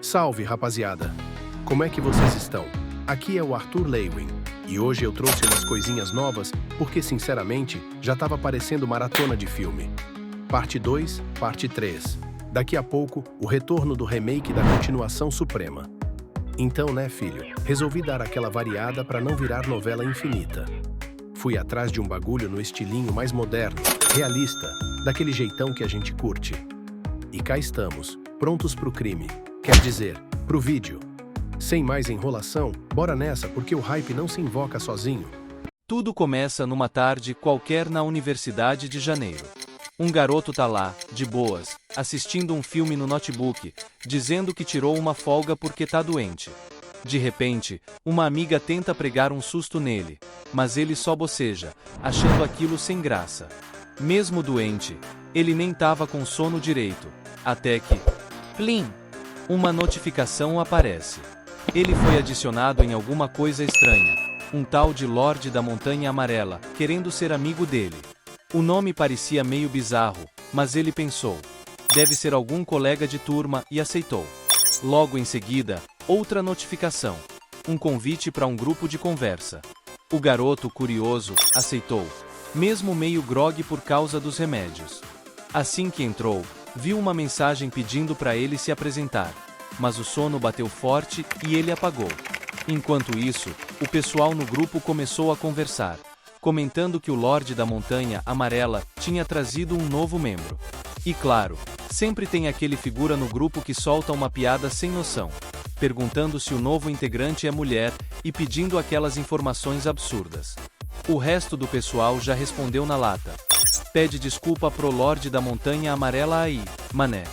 Salve, rapaziada! Como é que vocês estão? Aqui é o Arthur Lewin, e hoje eu trouxe umas coisinhas novas porque, sinceramente, já tava parecendo maratona de filme. Parte 2, parte 3. Daqui a pouco, o retorno do remake da continuação suprema. Então, né, filho, resolvi dar aquela variada pra não virar novela infinita. Fui atrás de um bagulho no estilinho mais moderno, realista, daquele jeitão que a gente curte. E cá estamos, prontos pro crime. Quer dizer, pro vídeo. Sem mais enrolação, bora nessa porque o hype não se invoca sozinho. Tudo começa numa tarde qualquer na Universidade de Janeiro. Um garoto tá lá, de boas, assistindo um filme no notebook, dizendo que tirou uma folga porque tá doente. De repente, uma amiga tenta pregar um susto nele, mas ele só boceja, achando aquilo sem graça. Mesmo doente, ele nem tava com sono direito, até que... plim! Uma notificação aparece. Ele foi adicionado em alguma coisa estranha. Um tal de Lorde da Montanha Amarela, querendo ser amigo dele. O nome parecia meio bizarro, mas ele pensou. Deve ser algum colega de turma e aceitou. Logo em seguida, outra notificação. Um convite para um grupo de conversa. O garoto, curioso, aceitou, mesmo meio grogue por causa dos remédios. Assim que entrou, viu uma mensagem pedindo para ele se apresentar, mas o sono bateu forte e ele apagou. Enquanto isso, o pessoal no grupo começou a conversar, comentando que o Lorde da Montanha Amarela tinha trazido um novo membro. E claro, sempre tem aquele figura no grupo que solta uma piada sem noção, perguntando se o novo integrante é mulher e pedindo aquelas informações absurdas. O resto do pessoal já respondeu na lata. Pede desculpa pro Lorde da Montanha Amarela aí, mané.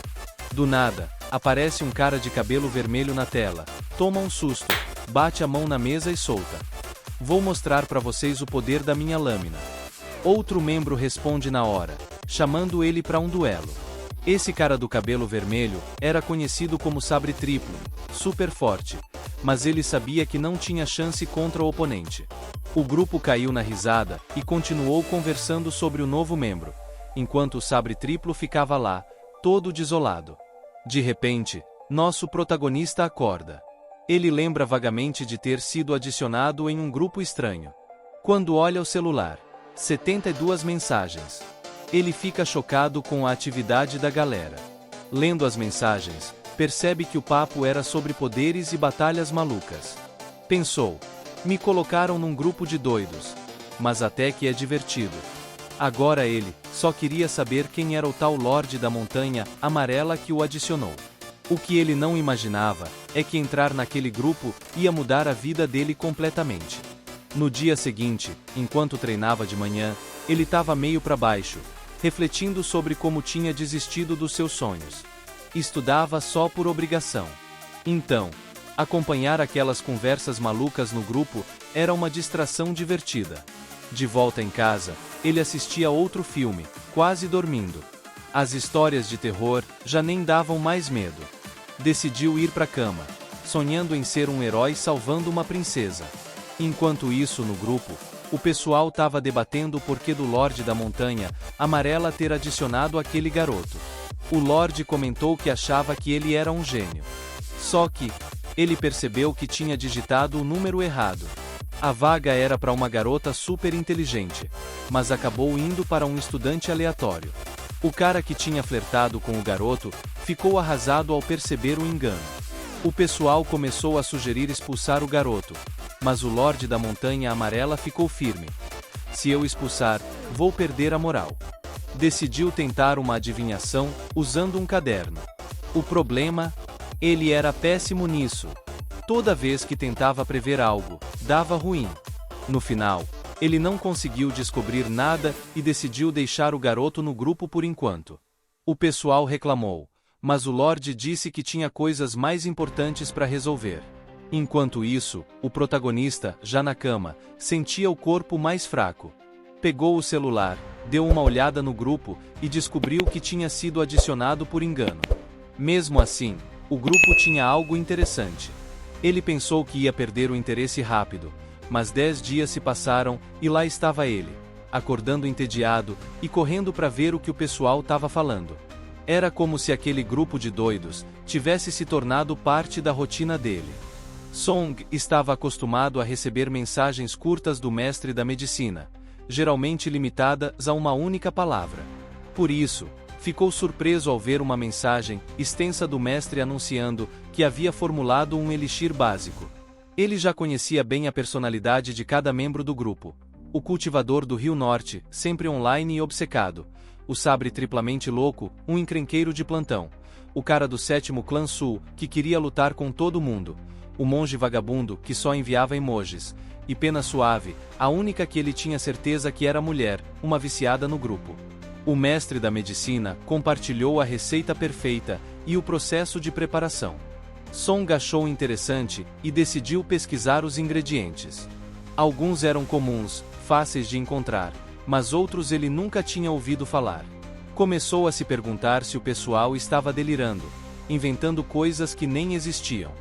Do nada, aparece um cara de cabelo vermelho na tela, toma um susto, bate a mão na mesa e solta. Vou mostrar pra vocês o poder da minha lâmina. Outro membro responde na hora, chamando ele pra um duelo. Esse cara do cabelo vermelho era conhecido como Sabre Triplo, super forte, mas ele sabia que não tinha chance contra o oponente. O grupo caiu na risada e continuou conversando sobre o novo membro, enquanto o Sabre Triplo ficava lá, todo desolado. De repente, nosso protagonista acorda. Ele lembra vagamente de ter sido adicionado em um grupo estranho. Quando olha o celular, 72 mensagens. Ele fica chocado com a atividade da galera. Lendo as mensagens, percebe que o papo era sobre poderes e batalhas malucas. Pensou, me colocaram num grupo de doidos. Mas até que é divertido. Agora ele só queria saber quem era o tal Lorde da Montanha Amarela que o adicionou. O que ele não imaginava é que entrar naquele grupo ia mudar a vida dele completamente. No dia seguinte, enquanto treinava de manhã, ele estava meio para baixo, refletindo sobre como tinha desistido dos seus sonhos. Estudava só por obrigação. Então, acompanhar aquelas conversas malucas no grupo era uma distração divertida. De volta em casa, ele assistia outro filme, quase dormindo. As histórias de terror já nem davam mais medo. Decidiu ir pra cama, sonhando em ser um herói salvando uma princesa. Enquanto isso, no grupo, o pessoal estava debatendo o porquê do Lorde da Montanha Amarela ter adicionado aquele garoto. O Lorde comentou que achava que ele era um gênio. Só que, ele percebeu que tinha digitado o número errado. A vaga era para uma garota super inteligente, mas acabou indo para um estudante aleatório. O cara que tinha flertado com o garoto ficou arrasado ao perceber o engano. O pessoal começou a sugerir expulsar o garoto, mas o Lorde da Montanha Amarela ficou firme. Se eu expulsar, vou perder a moral. Decidiu tentar uma adivinhação usando um caderno. O problema? Ele era péssimo nisso. Toda vez que tentava prever algo, dava ruim. No final, ele não conseguiu descobrir nada e decidiu deixar o garoto no grupo por enquanto. O pessoal reclamou, mas o Lorde disse que tinha coisas mais importantes para resolver. Enquanto isso, o protagonista, já na cama, sentia o corpo mais fraco. Pegou o celular, deu uma olhada no grupo e descobriu que tinha sido adicionado por engano. Mesmo assim, o grupo tinha algo interessante. Ele pensou que ia perder o interesse rápido, mas 10 dias se passaram e lá estava ele, acordando entediado e correndo para ver o que o pessoal estava falando. Era como se aquele grupo de doidos tivesse se tornado parte da rotina dele. Song estava acostumado a receber mensagens curtas do mestre da medicina, geralmente limitadas a uma única palavra. Por isso, ficou surpreso ao ver uma mensagem extensa do mestre anunciando que havia formulado um elixir básico. Ele já conhecia bem a personalidade de cada membro do grupo. O cultivador do Rio Norte, sempre online e obcecado. O sabre triplamente louco, um encrenqueiro de plantão. O cara do 7º clã Sul, que queria lutar com todo mundo. O monge vagabundo, que só enviava emojis. E Pena Suave, a única que ele tinha certeza que era mulher, uma viciada no grupo. O mestre da medicina compartilhou a receita perfeita e o processo de preparação. Song achou interessante e decidiu pesquisar os ingredientes. Alguns eram comuns, fáceis de encontrar, mas outros ele nunca tinha ouvido falar. Começou a se perguntar se o pessoal estava delirando, inventando coisas que nem existiam.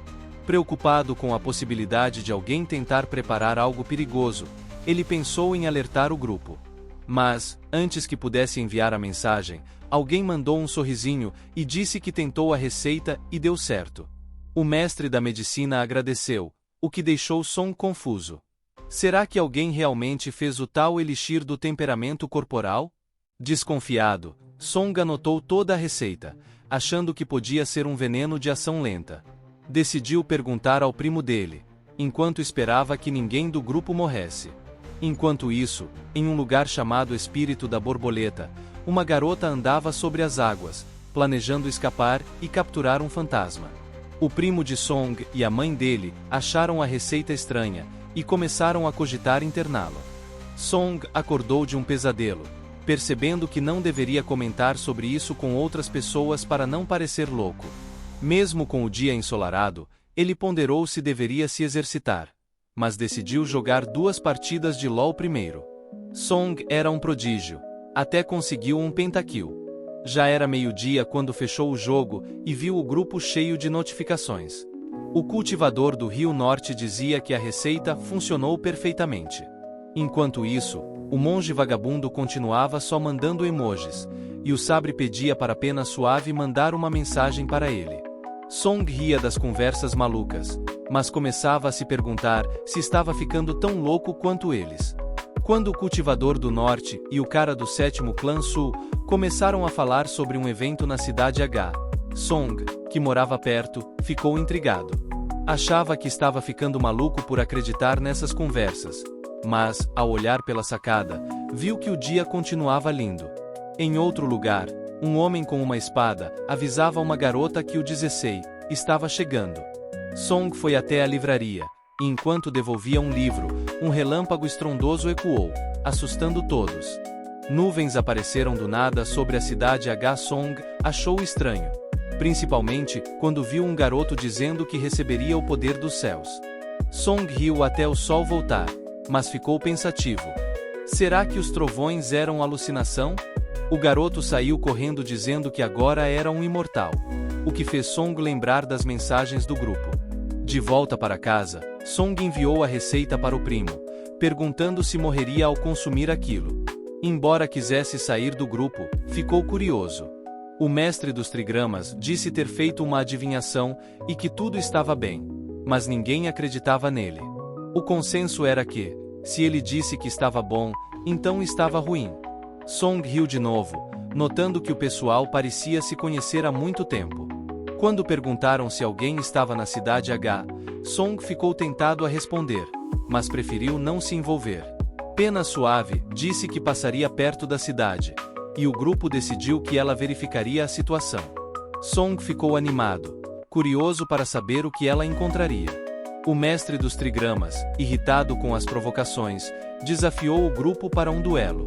Preocupado com a possibilidade de alguém tentar preparar algo perigoso, ele pensou em alertar o grupo. Mas, antes que pudesse enviar a mensagem, alguém mandou um sorrisinho e disse que tentou a receita e deu certo. O mestre da medicina agradeceu, o que deixou Song confuso. Será que alguém realmente fez o tal elixir do temperamento corporal? Desconfiado, Song anotou toda a receita, achando que podia ser um veneno de ação lenta. Decidiu perguntar ao primo dele, enquanto esperava que ninguém do grupo morresse. Enquanto isso, em um lugar chamado Espírito da Borboleta, uma garota andava sobre as águas, planejando escapar e capturar um fantasma. O primo de Song e a mãe dele acharam a receita estranha e começaram a cogitar interná-la. Song acordou de um pesadelo, percebendo que não deveria comentar sobre isso com outras pessoas para não parecer louco. Mesmo com o dia ensolarado, ele ponderou se deveria se exercitar, mas decidiu jogar 2 partidas de LoL primeiro. Song era um prodígio, até conseguiu um pentakill. Já era meio-dia quando fechou o jogo e viu o grupo cheio de notificações. O cultivador do Rio Norte dizia que a receita funcionou perfeitamente. Enquanto isso, o monge vagabundo continuava só mandando emojis, e o sabre pedia para Pena Suave mandar uma mensagem para ele. Song ria das conversas malucas, mas começava a se perguntar se estava ficando tão louco quanto eles. Quando o cultivador do Norte e o cara do 7º clã Sul começaram a falar sobre um evento na cidade H, Song, que morava perto, ficou intrigado. Achava que estava ficando maluco por acreditar nessas conversas, mas, ao olhar pela sacada, viu que o dia continuava lindo. Em outro lugar, um homem com uma espada avisava uma garota que o 16 estava chegando. Song foi até a livraria, e enquanto devolvia um livro, um relâmpago estrondoso ecoou, assustando todos. Nuvens apareceram do nada sobre a cidade H. Song achou estranho, principalmente quando viu um garoto dizendo que receberia o poder dos céus. Song riu até o sol voltar, mas ficou pensativo. Será que os trovões eram alucinação? O garoto saiu correndo dizendo que agora era um imortal, o que fez Song lembrar das mensagens do grupo. De volta para casa, Song enviou a receita para o primo, perguntando se morreria ao consumir aquilo. Embora quisesse sair do grupo, ficou curioso. O mestre dos trigramas disse ter feito uma adivinhação e que tudo estava bem, mas ninguém acreditava nele. O consenso era que, se ele disse que estava bom, então estava ruim. Song riu de novo, notando que o pessoal parecia se conhecer há muito tempo. Quando perguntaram se alguém estava na cidade H, Song ficou tentado a responder, mas preferiu não se envolver. Pena Suave disse que passaria perto da cidade, e o grupo decidiu que ela verificaria a situação. Song ficou animado, curioso para saber o que ela encontraria. O mestre dos trigramas, irritado com as provocações, desafiou o grupo para um duelo.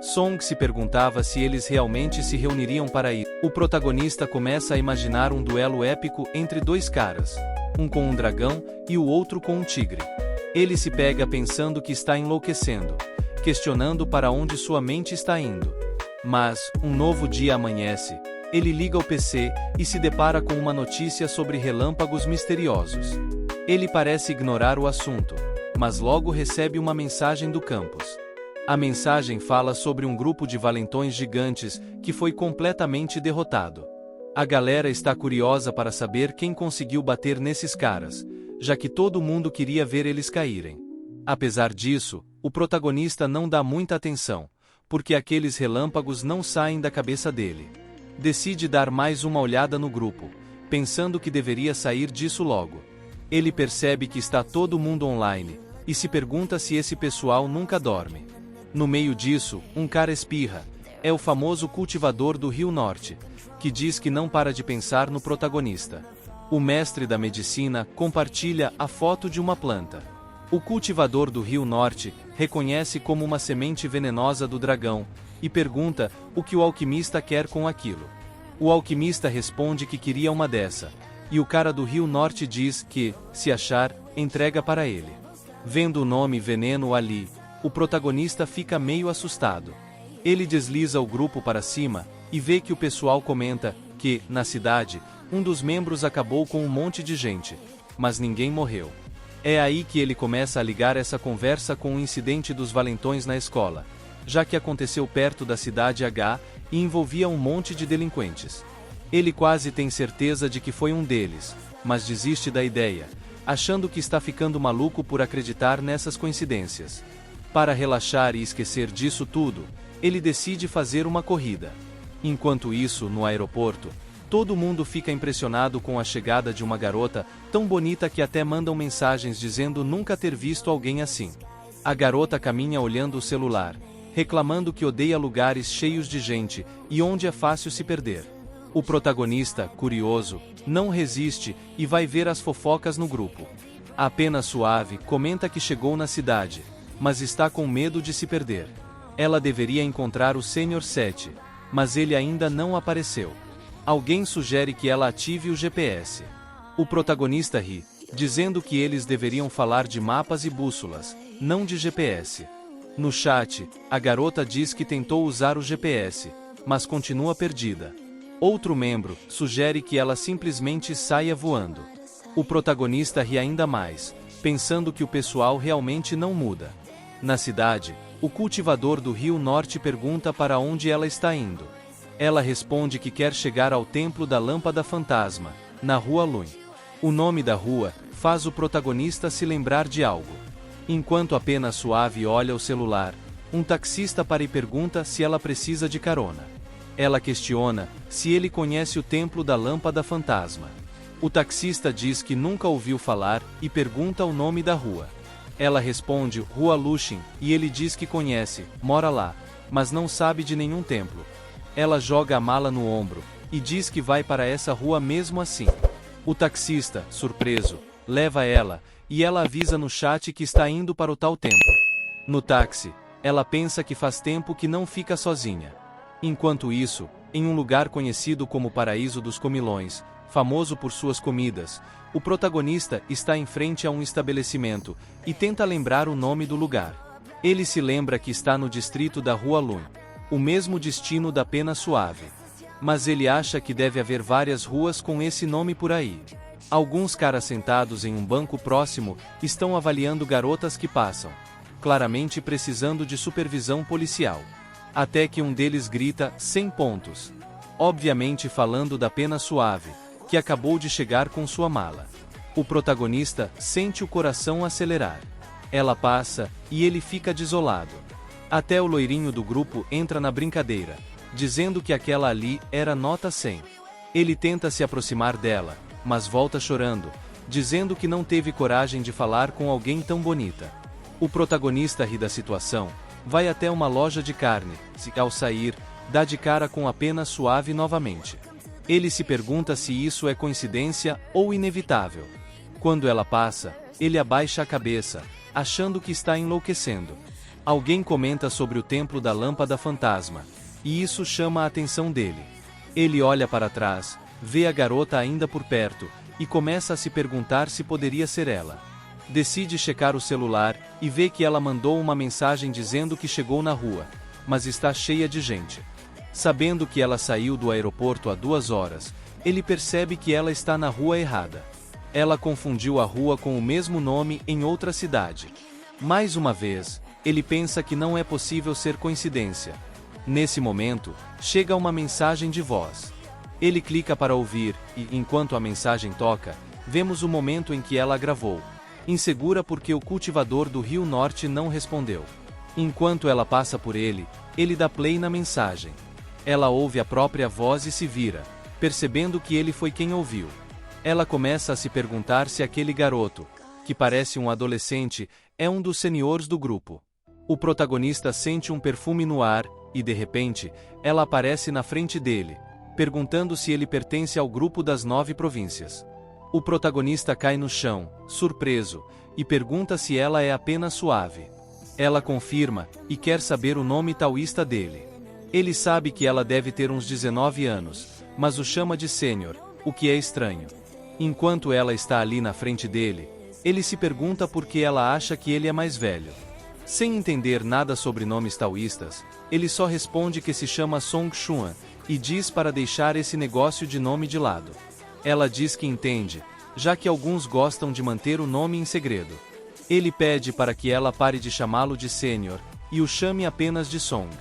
Song se perguntava se eles realmente se reuniriam para ir. O protagonista começa a imaginar um duelo épico entre 2 caras, um com um dragão e o outro com um tigre. Ele se pega pensando que está enlouquecendo, questionando para onde sua mente está indo. Mas, um novo dia amanhece, ele liga o PC e se depara com uma notícia sobre relâmpagos misteriosos. Ele parece ignorar o assunto, mas logo recebe uma mensagem do campus. A mensagem fala sobre um grupo de valentões gigantes que foi completamente derrotado. A galera está curiosa para saber quem conseguiu bater nesses caras, já que todo mundo queria ver eles caírem. Apesar disso, o protagonista não dá muita atenção, porque aqueles relâmpagos não saem da cabeça dele. Decide dar mais uma olhada no grupo, pensando que deveria sair disso logo. Ele percebe que está todo mundo online, e se pergunta se esse pessoal nunca dorme. No meio disso, um cara espirra. É o famoso cultivador do Rio Norte, que diz que não para de pensar no protagonista. O mestre da medicina compartilha a foto de uma planta. O cultivador do Rio Norte reconhece como uma semente venenosa do dragão, e pergunta o que o alquimista quer com aquilo. O alquimista responde que queria uma dessa, e o cara do Rio Norte diz que, se achar, entrega para ele. Vendo o nome Veneno ali, o protagonista fica meio assustado. Ele desliza o grupo para cima, e vê que o pessoal comenta que, na cidade, um dos membros acabou com um monte de gente, mas ninguém morreu. É aí que ele começa a ligar essa conversa com o incidente dos valentões na escola, já que aconteceu perto da cidade H e envolvia um monte de delinquentes. Ele quase tem certeza de que foi um deles, mas desiste da ideia, achando que está ficando maluco por acreditar nessas coincidências. Para relaxar e esquecer disso tudo, ele decide fazer uma corrida. Enquanto isso, no aeroporto, todo mundo fica impressionado com a chegada de uma garota tão bonita que até mandam mensagens dizendo nunca ter visto alguém assim. A garota caminha olhando o celular, reclamando que odeia lugares cheios de gente e onde é fácil se perder. O protagonista, curioso, não resiste e vai ver as fofocas no grupo. A Pena Suave comenta que chegou na cidade, mas está com medo de se perder. Ela deveria encontrar o Sênior 7, mas ele ainda não apareceu. Alguém sugere que ela ative o GPS. O protagonista ri, dizendo que eles deveriam falar de mapas e bússolas, não de GPS. No chat, a garota diz que tentou usar o GPS, mas continua perdida. Outro membro sugere que ela simplesmente saia voando. O protagonista ri ainda mais, pensando que o pessoal realmente não muda. Na cidade, o cultivador do Rio Norte pergunta para onde ela está indo. Ela responde que quer chegar ao Templo da Lâmpada Fantasma, na Rua Lun. O nome da rua faz o protagonista se lembrar de algo. Enquanto a Pena Suave olha o celular, um taxista para e pergunta se ela precisa de carona. Ela questiona se ele conhece o Templo da Lâmpada Fantasma. O taxista diz que nunca ouviu falar e pergunta o nome da rua. Ela responde Rua Luxin e ele diz que conhece, mora lá, mas não sabe de nenhum templo. Ela joga a mala no ombro e diz que vai para essa rua mesmo assim. O taxista, surpreso, leva ela e ela avisa no chat que está indo para o tal templo. No táxi, ela pensa que faz tempo que não fica sozinha. Enquanto isso, em um lugar conhecido como Paraíso dos Comilões, famoso por suas comidas, o protagonista está em frente a um estabelecimento e tenta lembrar o nome do lugar. Ele se lembra que está no distrito da Rua Lun, o mesmo destino da Pena Suave. Mas ele acha que deve haver várias ruas com esse nome por aí. Alguns caras sentados em um banco próximo estão avaliando garotas que passam, claramente precisando de supervisão policial. Até que um deles grita 100 pontos. Obviamente falando da Pena Suave, que acabou de chegar com sua mala. O protagonista sente o coração acelerar. Ela passa, e ele fica desolado. Até o loirinho do grupo entra na brincadeira, dizendo que aquela ali era nota 100. Ele tenta se aproximar dela, mas volta chorando, dizendo que não teve coragem de falar com alguém tão bonita. O protagonista ri da situação, vai até uma loja de carne, e ao sair, dá de cara com a Pena Suave novamente. Ele se pergunta se isso é coincidência ou inevitável. Quando ela passa, ele abaixa a cabeça, achando que está enlouquecendo. Alguém comenta sobre o Templo da Lâmpada Fantasma, e isso chama a atenção dele. Ele olha para trás, vê a garota ainda por perto, e começa a se perguntar se poderia ser ela. Decide checar o celular, e vê que ela mandou uma mensagem dizendo que chegou na rua, mas está cheia de gente. Sabendo que ela saiu do aeroporto há 2 horas, ele percebe que ela está na rua errada. Ela confundiu a rua com o mesmo nome em outra cidade. Mais uma vez, Ele pensa que não é possível ser coincidência. Nesse momento, chega uma mensagem de voz. Ele clica para ouvir, e, enquanto a mensagem toca, vemos o momento em que ela gravou. Insegura porque o cultivador do Rio Norte não respondeu. Enquanto ela passa por ele, ele dá play na mensagem. Ela ouve a própria voz e se vira, percebendo que ele foi quem ouviu. Ela começa a se perguntar se aquele garoto, que parece um adolescente, é um dos seniors do grupo. O protagonista sente um perfume no ar, e de repente, ela aparece na frente dele, perguntando se ele pertence ao grupo das 9 províncias. O protagonista cai no chão, surpreso, e pergunta se ela é apenas suave. Ela confirma, e quer saber o nome taoísta dele. Ele sabe que ela deve ter uns 19 anos, mas o chama de sênior, o que é estranho. Enquanto ela está ali na frente dele, ele se pergunta por que ela acha que ele é mais velho. Sem entender nada sobre nomes taoístas, ele só responde que se chama Song Xuan, e diz para deixar esse negócio de nome de lado. Ela diz que entende, já que alguns gostam de manter o nome em segredo. Ele pede para que ela pare de chamá-lo de sênior, e o chame apenas de Song.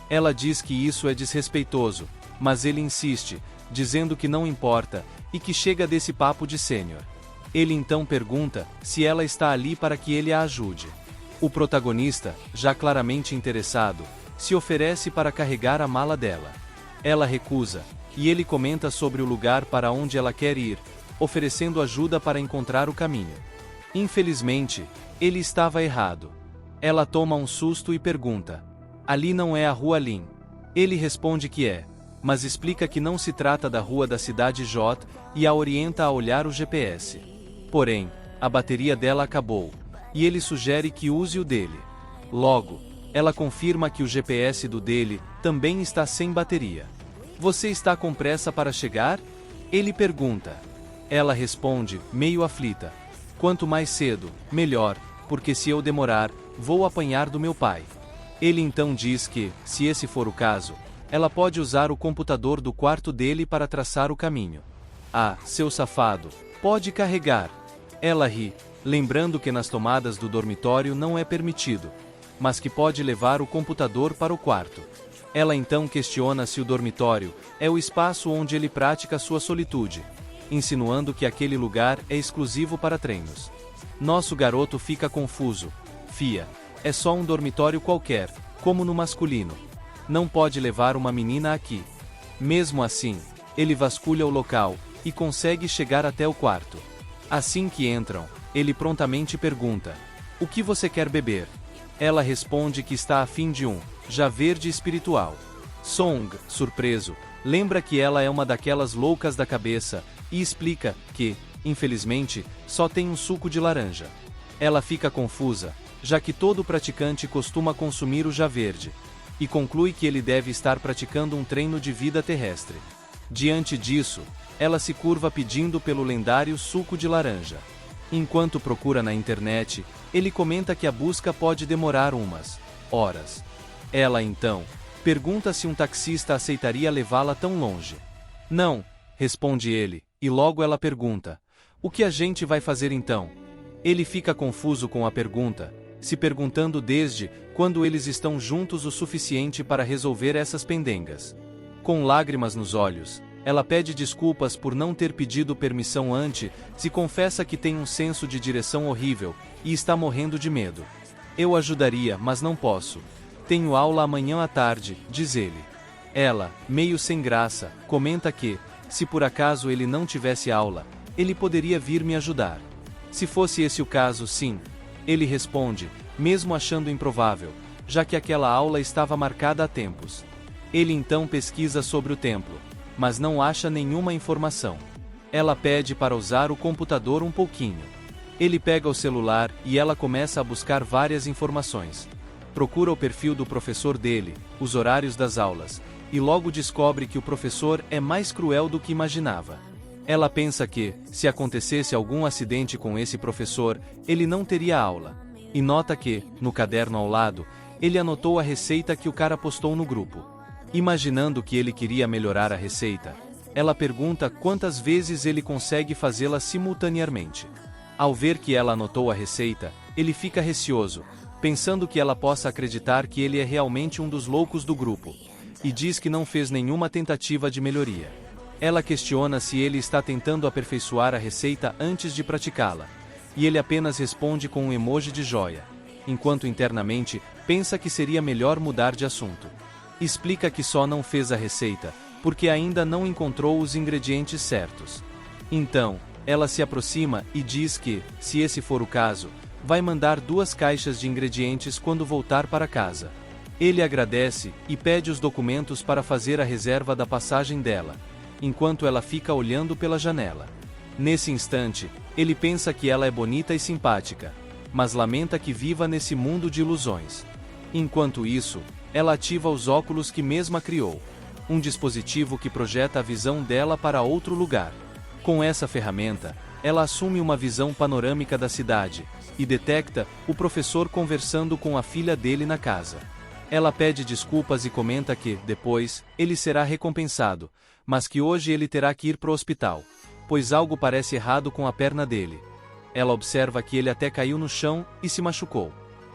Ela diz que isso é desrespeitoso, mas ele insiste, dizendo que não importa, e que chega desse papo de sênior. Ele então pergunta se ela está ali para que ele a ajude. O protagonista, já claramente interessado, se oferece para carregar a mala dela. Ela recusa, e ele comenta sobre o lugar para onde ela quer ir, oferecendo ajuda para encontrar o caminho. Infelizmente, ele estava errado. Ela toma um susto e pergunta: "Ali não é a Rua Lin?" Ele responde que é, mas explica que não se trata da rua da cidade J e a orienta a olhar o GPS. Porém, a bateria dela acabou, e ele sugere que use o dele. Logo, ela confirma que o GPS do dele também está sem bateria. "Você está com pressa para chegar?" Ele pergunta. Ela responde, meio aflita: "Quanto mais cedo, melhor, porque se eu demorar, vou apanhar do meu pai." Ele então diz que, se esse for o caso, ela pode usar o computador do quarto dele para traçar o caminho. "Ah, seu safado, pode carregar." Ela ri, lembrando que nas tomadas do dormitório não é permitido, mas que pode levar o computador para o quarto. Ela então questiona se o dormitório é o espaço onde ele pratica sua solitude, insinuando que aquele lugar é exclusivo para treinos. Nosso garoto fica confuso. "Fia, é só um dormitório qualquer, como no masculino. Não pode levar uma menina aqui." Mesmo assim, ele vasculha o local e consegue chegar até o quarto. Assim que entram, ele prontamente pergunta: "O que você quer beber?" Ela responde que está a fim de um chá verde espiritual. Song, surpreso, lembra que ela é uma daquelas loucas da cabeça e explica que, infelizmente, só tem um suco de laranja. Ela fica confusa, já que todo praticante costuma consumir o chá verde, e conclui que ele deve estar praticando um treino de vida terrestre. Diante disso, ela se curva pedindo pelo lendário suco de laranja. Enquanto procura na internet, ele comenta que a busca pode demorar umas horas. Ela então pergunta se um taxista aceitaria levá-la tão longe. "Não", responde ele, e logo ela pergunta: "O que a gente vai fazer então?" Ele fica confuso com a pergunta, se perguntando desde quando eles estão juntos o suficiente para resolver essas pendengas. Com lágrimas nos olhos, ela pede desculpas por não ter pedido permissão antes e confessa que tem um senso de direção horrível e está morrendo de medo. "Eu ajudaria, mas não posso. Tenho aula amanhã à tarde", diz ele. Ela, meio sem graça, comenta que, se por acaso ele não tivesse aula, ele poderia vir me ajudar. "Se fosse esse o caso, sim", ele responde, mesmo achando improvável, já que aquela aula estava marcada há tempos. Ele então pesquisa sobre o templo, mas não acha nenhuma informação. Ela pede para usar o computador um pouquinho. Ele pega o celular e ela começa a buscar várias informações. Procura o perfil do professor dele, os horários das aulas, e logo descobre que o professor é mais cruel do que imaginava. Ela pensa que, se acontecesse algum acidente com esse professor, ele não teria aula. E nota que, no caderno ao lado, ele anotou a receita que o cara postou no grupo. Imaginando que ele queria melhorar a receita, ela pergunta quantas vezes ele consegue fazê-la simultaneamente. Ao ver que ela anotou a receita, ele fica receoso, pensando que ela possa acreditar que ele é realmente um dos loucos do grupo, e diz que não fez nenhuma tentativa de melhoria. Ela questiona se ele está tentando aperfeiçoar a receita antes de praticá-la, e ele apenas responde com um emoji de joia, enquanto internamente pensa que seria melhor mudar de assunto. Explica que só não fez a receita porque ainda não encontrou os ingredientes certos. Então, ela se aproxima e diz que, se esse for o caso, vai mandar 2 caixas de ingredientes quando voltar para casa. Ele agradece e pede os documentos para fazer a reserva da passagem dela, enquanto ela fica olhando pela janela. Nesse instante, ele pensa que ela é bonita e simpática, mas lamenta que viva nesse mundo de ilusões. Enquanto isso, ela ativa os óculos que mesma criou, um dispositivo que projeta a visão dela para outro lugar. Com essa ferramenta, ela assume uma visão panorâmica da cidade e detecta o professor conversando com a filha dele na casa. Ela pede desculpas e comenta que, depois, ele será recompensado, mas que hoje ele terá que ir para o hospital, pois algo parece errado com a perna dele. Ela observa que ele até caiu no chão e se machucou.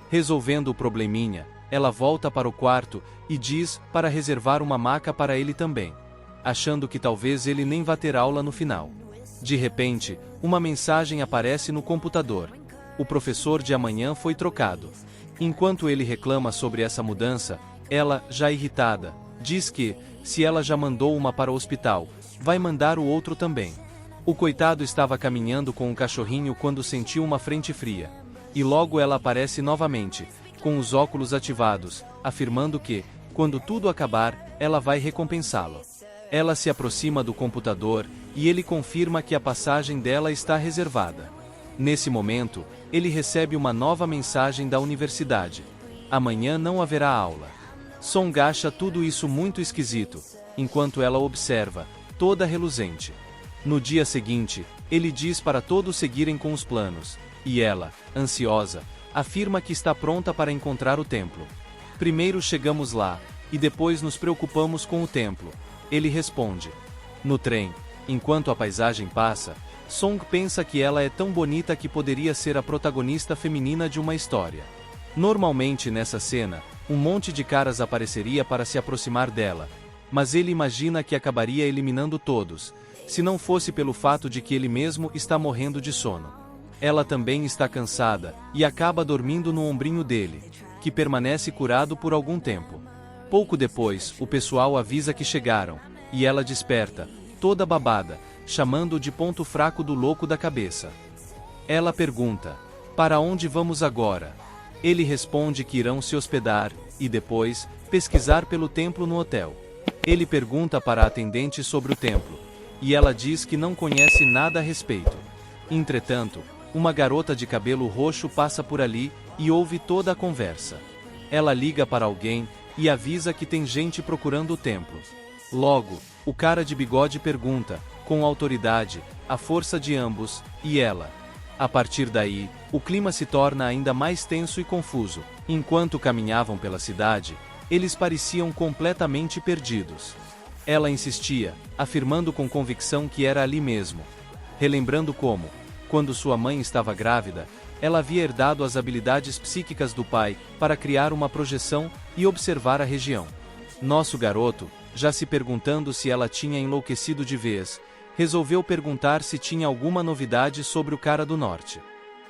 Resolvendo o probleminha, ela volta para o quarto e diz para reservar uma maca para ele também, achando que talvez ele nem vá ter aula no final. De repente, uma mensagem aparece no computador. O professor de amanhã foi trocado. Enquanto ele reclama sobre essa mudança, ela, já irritada, diz que, se ela já mandou uma para o hospital, vai mandar o outro também. O coitado estava caminhando com um cachorrinho quando sentiu uma frente fria. E logo ela aparece novamente, com os óculos ativados, afirmando que, quando tudo acabar, ela vai recompensá-lo. Ela se aproxima do computador e ele confirma que a passagem dela está reservada. Nesse momento, ele recebe uma nova mensagem da universidade. Amanhã não haverá aula. Song acha tudo isso muito esquisito, enquanto ela observa, toda reluzente. No dia seguinte, ele diz para todos seguirem com os planos, e ela, ansiosa, afirma que está pronta para encontrar o templo. Primeiro chegamos lá, e depois nos preocupamos com o templo. Ele responde. No trem, enquanto a paisagem passa, Song pensa que ela é tão bonita que poderia ser a protagonista feminina de uma história. Normalmente nessa cena, um monte de caras apareceria para se aproximar dela, mas ele imagina que acabaria eliminando todos, se não fosse pelo fato de que ele mesmo está morrendo de sono. Ela também está cansada, e acaba dormindo no ombrinho dele, que permanece curado por algum tempo. Pouco depois, o pessoal avisa que chegaram, e ela desperta, toda babada, chamando-o de ponto fraco do louco da cabeça. Ela pergunta, para onde vamos agora? Ele responde que irão se hospedar, e depois, pesquisar pelo templo no hotel. Ele pergunta para a atendente sobre o templo, e ela diz que não conhece nada a respeito. Entretanto, uma garota de cabelo roxo passa por ali, e ouve toda a conversa. Ela liga para alguém, e avisa que tem gente procurando o templo. Logo, o cara de bigode pergunta, com autoridade, a força de ambos, e ela. A partir daí, o clima se torna ainda mais tenso e confuso. Enquanto caminhavam pela cidade, eles pareciam completamente perdidos. Ela insistia, afirmando com convicção que era ali mesmo. Relembrando como, quando sua mãe estava grávida, ela havia herdado as habilidades psíquicas do pai para criar uma projeção e observar a região. Nosso garoto, já se perguntando se ela tinha enlouquecido de vez, resolveu perguntar se tinha alguma novidade sobre o cara do norte.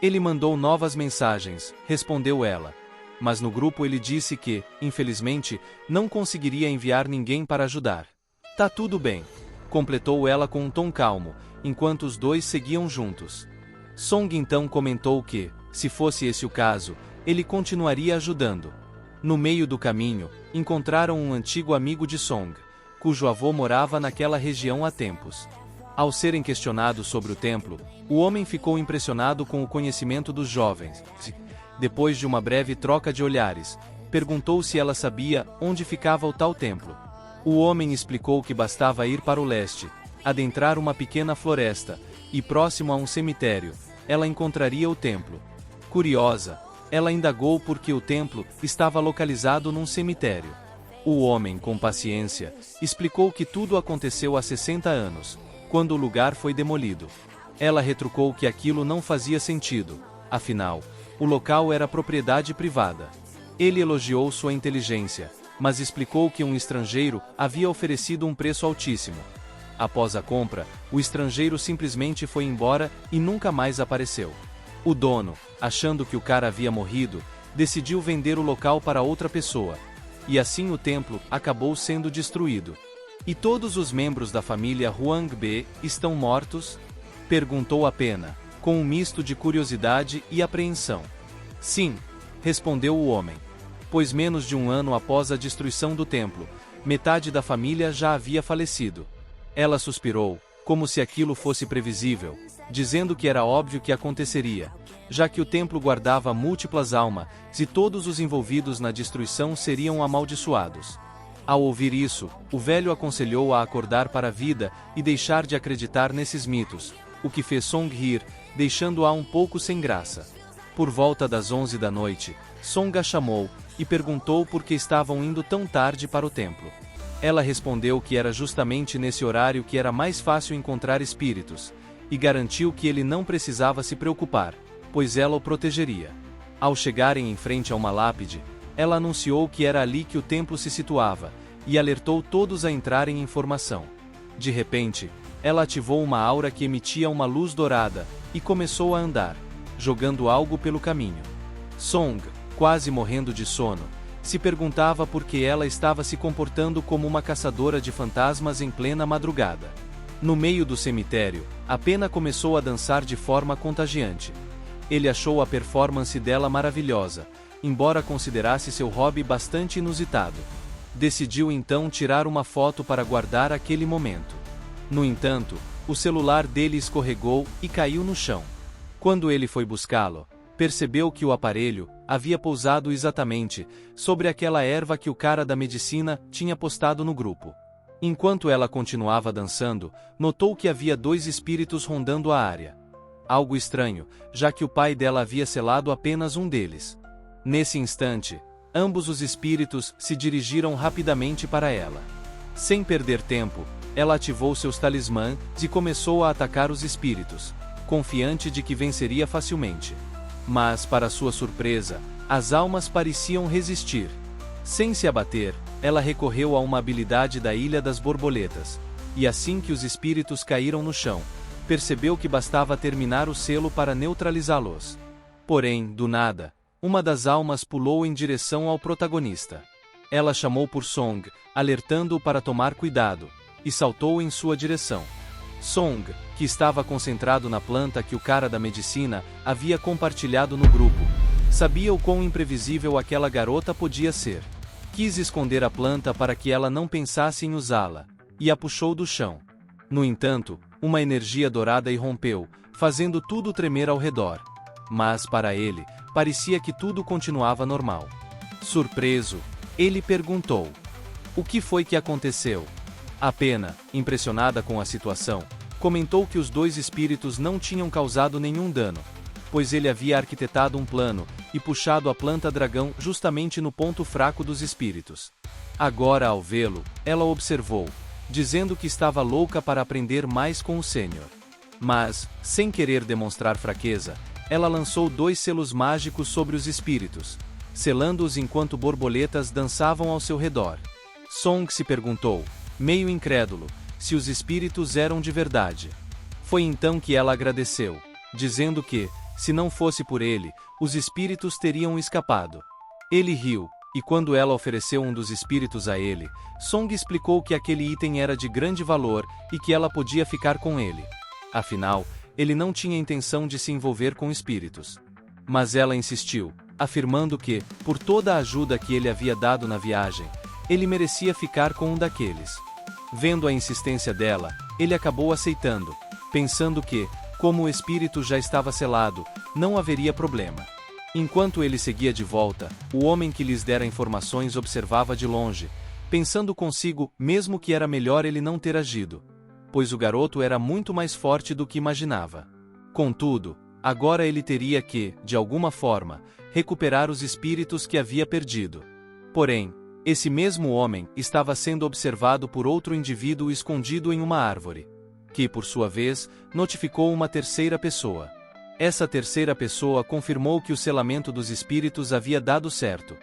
Ele mandou novas mensagens, respondeu ela. Mas no grupo ele disse que, infelizmente, não conseguiria enviar ninguém para ajudar. Tá tudo bem, completou ela com um tom calmo, enquanto os dois seguiam juntos. Song então comentou que, se fosse esse o caso, ele continuaria ajudando. No meio do caminho, encontraram um antigo amigo de Song, cujo avô morava naquela região há tempos. Ao serem questionados sobre o templo, o homem ficou impressionado com o conhecimento dos jovens. Depois de uma breve troca de olhares, perguntou se ela sabia onde ficava o tal templo. O homem explicou que bastava ir para o leste, adentrar uma pequena floresta, e próximo a um cemitério, ela encontraria o templo. Curiosa, ela indagou por que o templo estava localizado num cemitério. O homem, com paciência, explicou que tudo aconteceu há 60 anos, quando o lugar foi demolido. Ela retrucou que aquilo não fazia sentido, Afinal, o local era propriedade privada. Ele elogiou sua inteligência, mas explicou que um estrangeiro havia oferecido um preço altíssimo. Após a compra, o estrangeiro simplesmente foi embora e nunca mais apareceu. O dono, achando que o cara havia morrido, decidiu vender o local para outra pessoa. E assim o templo acabou sendo destruído. E todos os membros da família Huangbe estão mortos? Perguntou a Pena, com um misto de curiosidade e apreensão. Sim, respondeu o homem. Pois menos de um ano após a destruição do templo, metade da família já havia falecido. Ela suspirou, como se aquilo fosse previsível, dizendo que era óbvio que aconteceria, já que o templo guardava múltiplas almas, e todos os envolvidos na destruição seriam amaldiçoados. Ao ouvir isso, o velho aconselhou-a a acordar para a vida e deixar de acreditar nesses mitos, o que fez Song rir, deixando-a um pouco sem graça. Por volta das 11 da noite, Song a chamou e perguntou por que estavam indo tão tarde para o templo. Ela respondeu que era justamente nesse horário que era mais fácil encontrar espíritos, e garantiu que ele não precisava se preocupar, pois ela o protegeria. Ao chegarem em frente a uma lápide, ela anunciou que era ali que o templo se situava, e alertou todos a entrarem em formação. De repente, ela ativou uma aura que emitia uma luz dourada, e começou a andar, jogando algo pelo caminho. Song, quase morrendo de sono, se perguntava por que ela estava se comportando como uma caçadora de fantasmas em plena madrugada. No meio do cemitério, a Pena começou a dançar de forma contagiante. Ele achou a performance dela maravilhosa, embora considerasse seu hobby bastante inusitado. Decidiu então tirar uma foto para guardar aquele momento. No entanto, o celular dele escorregou e caiu no chão. Quando ele foi buscá-lo, percebeu que o aparelho havia pousado exatamente sobre aquela erva que o cara da medicina tinha postado no grupo. Enquanto ela continuava dançando, notou que havia 2 espíritos rondando a área. Algo estranho, já que o pai dela havia selado apenas um deles. Nesse instante, ambos os espíritos se dirigiram rapidamente para ela. Sem perder tempo, ela ativou seus talismãs e começou a atacar os espíritos, confiante de que venceria facilmente. Mas, para sua surpresa, as almas pareciam resistir. Sem se abater, ela recorreu a uma habilidade da Ilha das Borboletas, e assim que os espíritos caíram no chão, percebeu que bastava terminar o selo para neutralizá-los. Porém, do nada, uma das almas pulou em direção ao protagonista. Ela chamou por Song, alertando-o para tomar cuidado, e saltou em sua direção. Song, que estava concentrado na planta que o cara da medicina havia compartilhado no grupo, sabia o quão imprevisível aquela garota podia ser. Quis esconder a planta para que ela não pensasse em usá-la, e a puxou do chão. No entanto, uma energia dourada irrompeu, fazendo tudo tremer ao redor. Mas, para ele, parecia que tudo continuava normal. Surpreso, ele perguntou: "O que foi que aconteceu?" A Pena, impressionada com a situação, comentou que os 2 espíritos não tinham causado nenhum dano, pois ele havia arquitetado um plano e puxado a planta dragão justamente no ponto fraco dos espíritos. Agora, ao vê-lo, ela observou, dizendo que estava louca para aprender mais com o sênior. Mas, sem querer demonstrar fraqueza, ela lançou 2 selos mágicos sobre os espíritos, selando-os enquanto borboletas dançavam ao seu redor. Song se perguntou, meio incrédulo, se os espíritos eram de verdade. Foi então que ela agradeceu, dizendo que, se não fosse por ele, os espíritos teriam escapado. Ele riu, e quando ela ofereceu um dos espíritos a ele, Song explicou que aquele item era de grande valor e que ela podia ficar com ele. Afinal, ele não tinha intenção de se envolver com espíritos. Mas ela insistiu, afirmando que, por toda a ajuda que ele havia dado na viagem, ele merecia ficar com um daqueles. Vendo a insistência dela, ele acabou aceitando, pensando que, como o espírito já estava selado, não haveria problema. Enquanto ele seguia de volta, o homem que lhes dera informações observava de longe, pensando consigo, mesmo que era melhor ele não ter agido, pois o garoto era muito mais forte do que imaginava. Contudo, agora ele teria que, de alguma forma, recuperar os espíritos que havia perdido. Porém, esse mesmo homem estava sendo observado por outro indivíduo escondido em uma árvore, que, por sua vez, notificou uma terceira pessoa. Essa terceira pessoa confirmou que o selamento dos espíritos havia dado certo,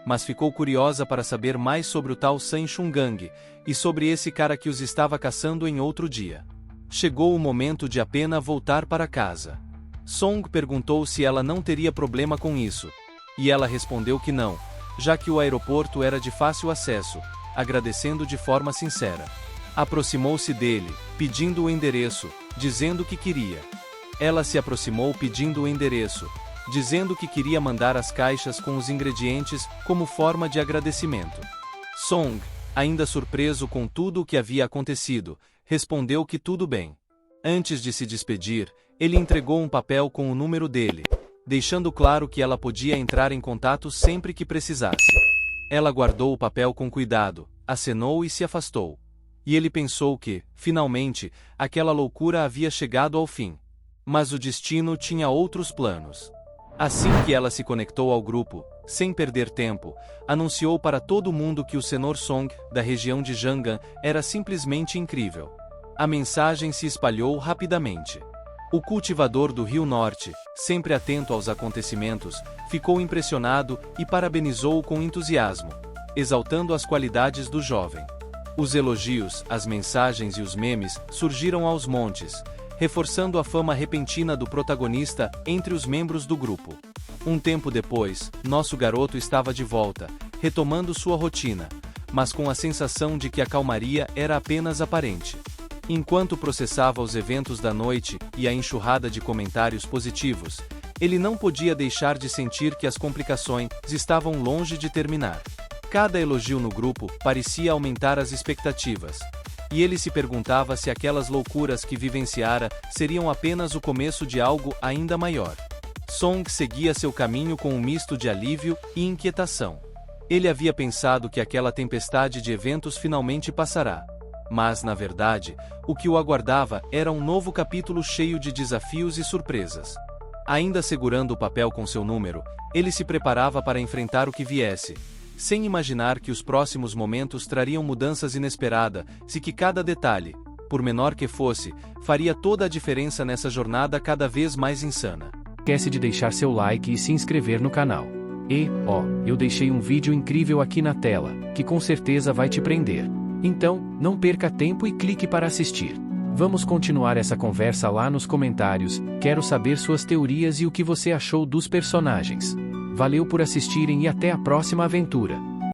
mas ficou curiosa para saber mais sobre o tal San Chungang, e sobre esse cara que os estava caçando em outro dia. Chegou o momento de a pena voltar para casa. Song perguntou se ela não teria problema com isso, e ela respondeu que não, já que o aeroporto era de fácil acesso, agradecendo de forma sincera. Aproximou-se dele, pedindo o endereço, dizendo que queria. Ela se aproximou pedindo o endereço, dizendo que queria mandar as caixas com os ingredientes como forma de agradecimento. Song, ainda surpreso com tudo o que havia acontecido, respondeu que tudo bem. Antes de se despedir, ele entregou um papel com o número dele, deixando claro que ela podia entrar em contato sempre que precisasse. Ela guardou o papel com cuidado, acenou e se afastou. E ele pensou que, finalmente, aquela loucura havia chegado ao fim. Mas o destino tinha outros planos. Assim que ela se conectou ao grupo, sem perder tempo, anunciou para todo mundo que o Senhor Song, da região de Jangan, era simplesmente incrível. A mensagem se espalhou rapidamente. O cultivador do Rio Norte, sempre atento aos acontecimentos, ficou impressionado e parabenizou-o com entusiasmo, exaltando as qualidades do jovem. Os elogios, as mensagens e os memes surgiram aos montes, reforçando a fama repentina do protagonista entre os membros do grupo. Um tempo depois, nosso garoto estava de volta, retomando sua rotina, mas com a sensação de que a calmaria era apenas aparente. Enquanto processava os eventos da noite e a enxurrada de comentários positivos, ele não podia deixar de sentir que as complicações estavam longe de terminar. Cada elogio no grupo parecia aumentar as expectativas, e ele se perguntava se aquelas loucuras que vivenciara seriam apenas o começo de algo ainda maior. Song seguia seu caminho com um misto de alívio e inquietação. Ele havia pensado que aquela tempestade de eventos finalmente passará. Mas, na verdade, o que o aguardava era um novo capítulo cheio de desafios e surpresas. Ainda segurando o papel com seu número, ele se preparava para enfrentar o que viesse, sem imaginar que os próximos momentos trariam mudanças inesperadas e que cada detalhe, por menor que fosse, faria toda a diferença nessa jornada cada vez mais insana. Não esquece de deixar seu like e se inscrever no canal. Eu deixei um vídeo incrível aqui na tela, que com certeza vai te prender. Então, não perca tempo e clique para assistir. Vamos continuar essa conversa lá nos comentários, quero saber suas teorias e o que você achou dos personagens. Valeu por assistirem e até a próxima aventura.